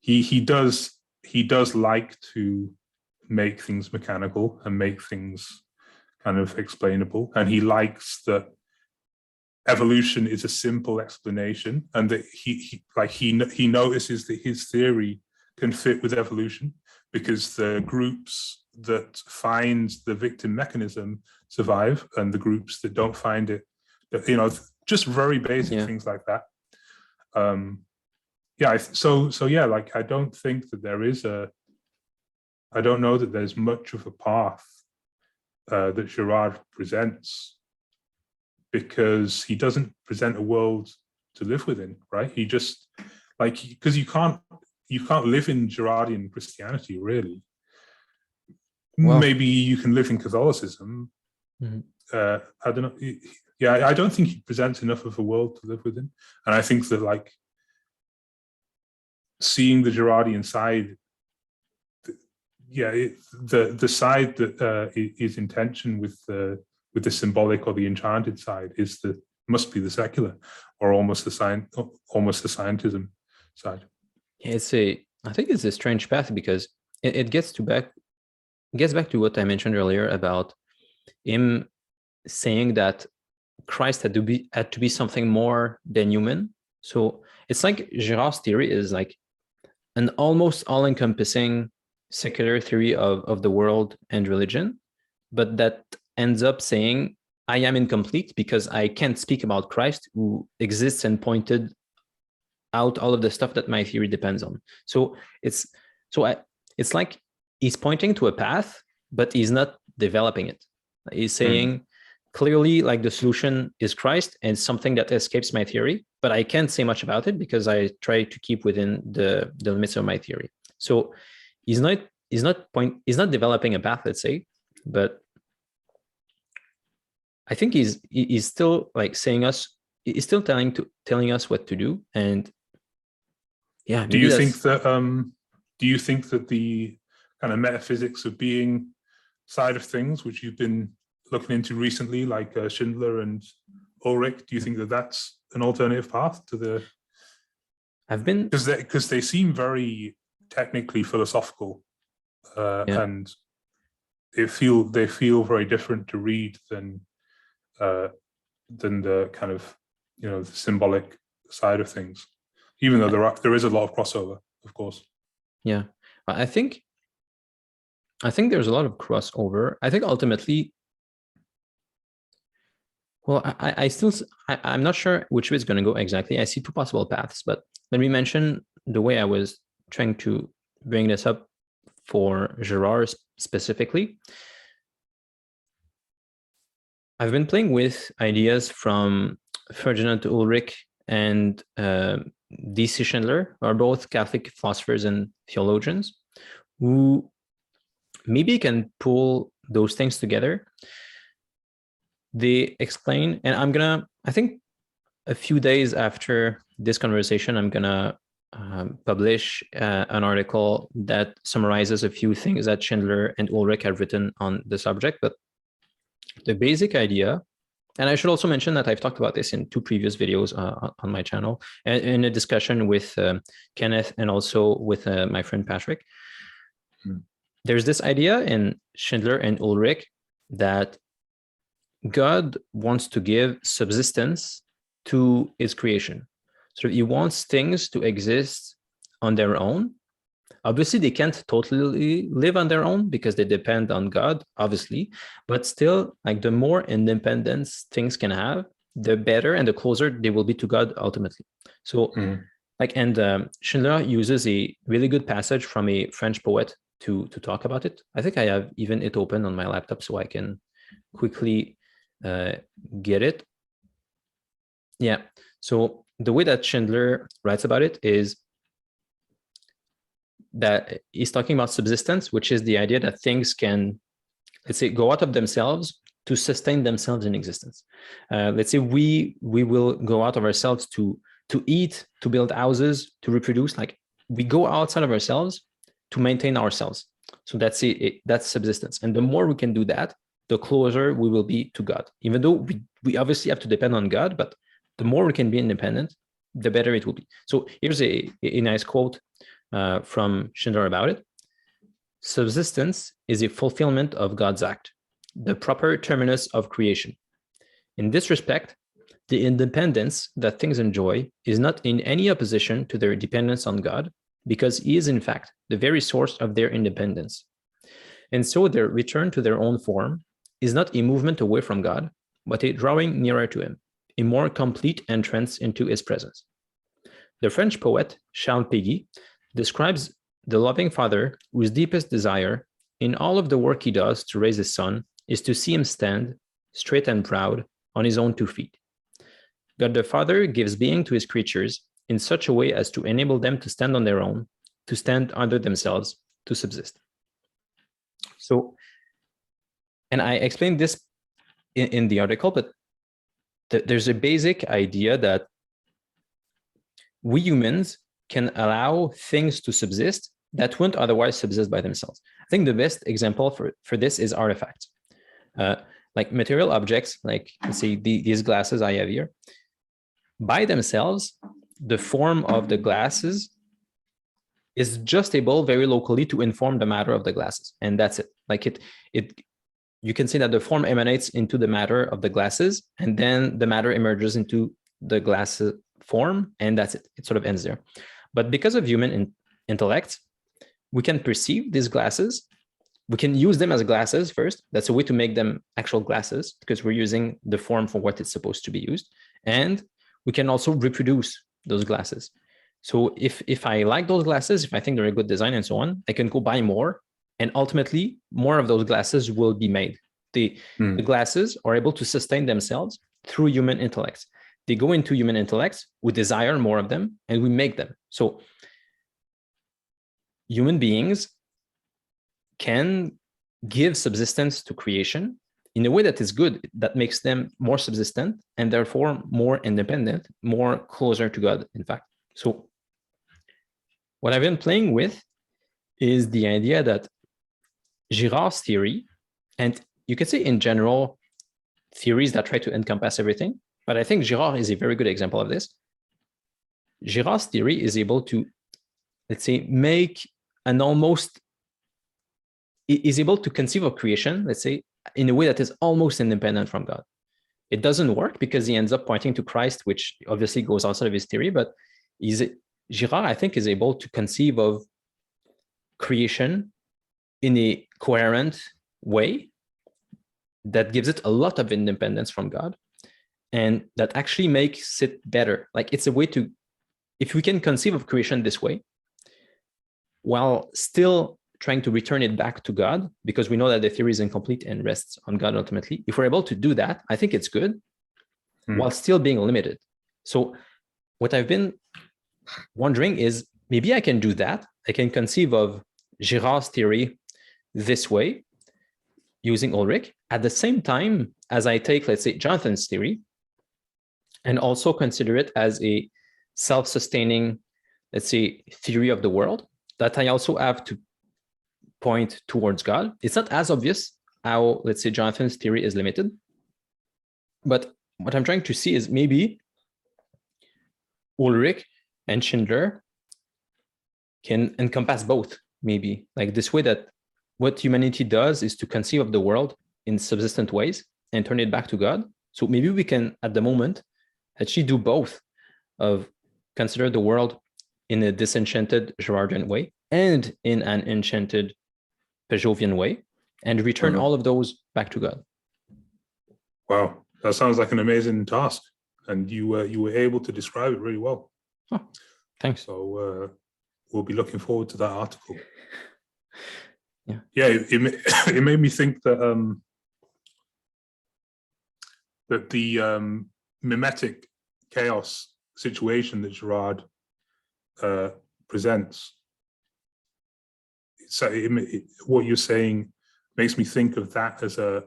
He does like to make things mechanical and make things kind of explainable, and he likes that evolution is a simple explanation, and that he notices that his theory can fit with evolution because the groups that find the victim mechanism survive, and the groups that don't find it, just very basic things like that. Like I don't think that there is I don't know that there's much of a path that Girard presents, because he doesn't present a world to live within, right? He just, like, because you can't live in Girardian Christianity, really. Well, maybe you can live in Catholicism. I don't know. I don't think he presents enough of a world to live within, and I think that, like, seeing the Girardian side, the side that is in tension with the symbolic or the enchanted side must be the secular, or almost the scientism side. I think it's a strange path, because it gets back to what I mentioned earlier about him saying that Christ had to be something more than human. So it's like Girard's theory is like an almost all-encompassing secular theory of the world and religion, but that ends up saying, I am incomplete because I can't speak about Christ, who exists and pointed out all of the stuff that my theory depends on. So it's like he's pointing to a path, but he's not developing it. He's saying clearly, like, the solution is Christ, and something that escapes my theory, but I can't say much about it because I try to keep within the limits of my theory. So he's not developing a path, let's say, but I think he's still, like, he's still telling us what to do. And do you think that the kind of metaphysics of being side of things, which you've been looking into recently, like Schindler and Ulrich, do you think that that's an alternative path to the? Because they seem very technically philosophical, and they feel very different to read than the kind of, the symbolic side of things, even though there is a lot of crossover, of course. Yeah, I think there's a lot of crossover. I think ultimately, well, I'm not sure which way it's going to go exactly. I see two possible paths, but let me mention the way I was trying to bring this up for Girard specifically. I've been playing with ideas from Ferdinand Ulrich and D.C. Schindler, are both Catholic philosophers and theologians, who maybe can pull those things together. They explain, and I think a few days after this conversation, I'm gonna publish an article that summarizes a few things that Schindler and Ulrich have written on the subject. But the basic idea, and I should also mention that I've talked about this in 2 previous videos on my channel, and in a discussion with Kenneth and also with my friend Patrick. There's this idea in Schindler and Ulrich that God wants to give subsistence to his creation. So he wants things to exist on their own. Obviously, they can't totally live on their own because they depend on God, obviously, but still, like, the more independence things can have, the better and the closer they will be to God ultimately. So Schindler uses a really good passage from a French poet to talk about it. I think I have even it open on my laptop so I can quickly get it. Yeah. So the way that Schindler writes about it is that he's talking about subsistence, which is the idea that things can, let's say, go out of themselves to sustain themselves in existence. Let's say we will go out of ourselves to eat, to build houses, to reproduce. Like, we go outside of ourselves to maintain ourselves. So that's that's subsistence. And the more we can do that, the closer we will be to God. Even though we obviously have to depend on God, but the more we can be independent, the better it will be. So here's a nice quote from Schindler about it. Subsistence is a fulfillment of God's act, the proper terminus of creation. In this respect, the independence that things enjoy is not in any opposition to their dependence on God, because he is in fact the very source of their independence. And so their return to their own form is not a movement away from God, but a drawing nearer to him, a more complete entrance into his presence. The French poet Charles Péguy describes the loving father whose deepest desire in all of the work he does to raise his son is to see him stand, straight and proud, on his own 2 feet. God the Father gives being to his creatures in such a way as to enable them to stand on their own, to stand under themselves, to subsist. So, and I explained this in the article, but there's a basic idea that we humans can allow things to subsist that wouldn't otherwise subsist by themselves. I think the best example for this is artifacts. Like material objects, like, let's say these glasses I have here, by themselves, the form of the glasses is just able very locally to inform the matter of the glasses. And that's it. Like you can say that the form emanates into the matter of the glasses, and then the matter emerges into the glass form, and that's it. It sort of ends there. But because of human intellect, we can perceive these glasses. We can use them as glasses first. That's a way to make them actual glasses, because we're using the form for what it's supposed to be used. And we can also reproduce those glasses. So if I like those glasses, if I think they're a good design and so on, I can go buy more. And ultimately, more of those glasses will be made. The glasses are able to sustain themselves through human intellect. They go into human intellect, we desire more of them, and we make them. So human beings can give subsistence to creation in a way that is good, that makes them more subsistent and therefore more independent, more closer to God, in fact. So what I've been playing with is the idea that Girard's theory, and you could say in general, theories that try to encompass everything, but I think Girard is a very good example of this. Girard's theory is able to, let's say, is able to conceive of creation, let's say, in a way that is almost independent from God. It doesn't work because he ends up pointing to Christ, which obviously goes outside of his theory, but Girard, I think, is able to conceive of creation in a coherent way that gives it a lot of independence from God, and that actually makes it better. Like, it's a way to, if we can conceive of creation this way, while still trying to return it back to God, because we know that the theory is incomplete and rests on God ultimately. If we're able to do that, I think it's good, while still being limited. So what I've been wondering is, maybe I can do that. I can conceive of Girard's theory this way, using Ulrich, at the same time as I take, let's say, Jonathan's theory, and also consider it as a self-sustaining, let's say, theory of the world that I also have to point towards God. It's not as obvious how, let's say, Jonathan's theory is limited, but what I'm trying to see is maybe Ulrich and Schindler can encompass both, maybe, like this way, that what humanity does is to conceive of the world in subsistent ways and turn it back to God. So maybe we can, at the moment, actually do both, of consider the world in a disenchanted Girardian way and in an enchanted Peugeotian way, and return all of those back to God. Wow, that sounds like an amazing task, and you were able to describe it really well. Oh, thanks. So we'll be looking forward to that article. Yeah, it made me think that that the mimetic chaos situation that Girard presents, so what you're saying makes me think of that as a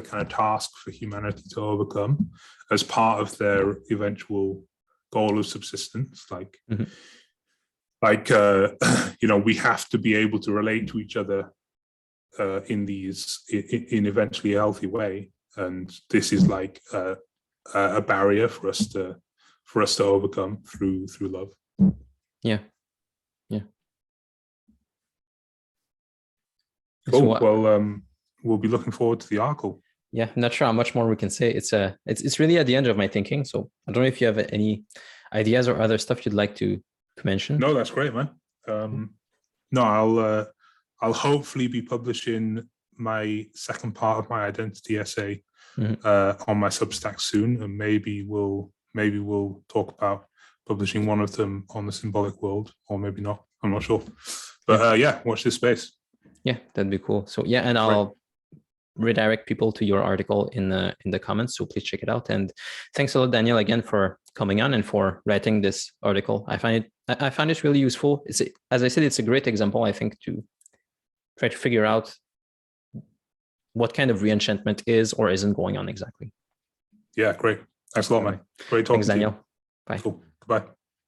kind of task for humanity to overcome as part of their eventual goal of subsistence. Like, we have to be able to relate to each other in eventually a healthy way, and this is like a barrier for us to overcome through love. Yeah. Cool. So, well, we'll be looking forward to the article. Yeah, I'm not sure how much more we can say. It's really at the end of my thinking. So I don't know if you have any ideas or other stuff you'd like to mention. No, that's great, man. No, I'll hopefully be publishing my second part of my identity essay on my Substack soon, and maybe we'll talk about publishing one of them on the symbolic world, or maybe not. I'm not sure, but watch this space. Yeah, that'd be cool. So yeah, and I'll redirect people to your article in the comments, so please check it out. And thanks a lot, Daniel, again, for coming on and for writing this article. I find it really useful. As I said, it's a great example, I think, to try to figure out what kind of reenchantment is or isn't going on exactly. Yeah, great. Thanks a lot, man. Great talking Thanks, Daniel. to you. Bye. Cool. Goodbye.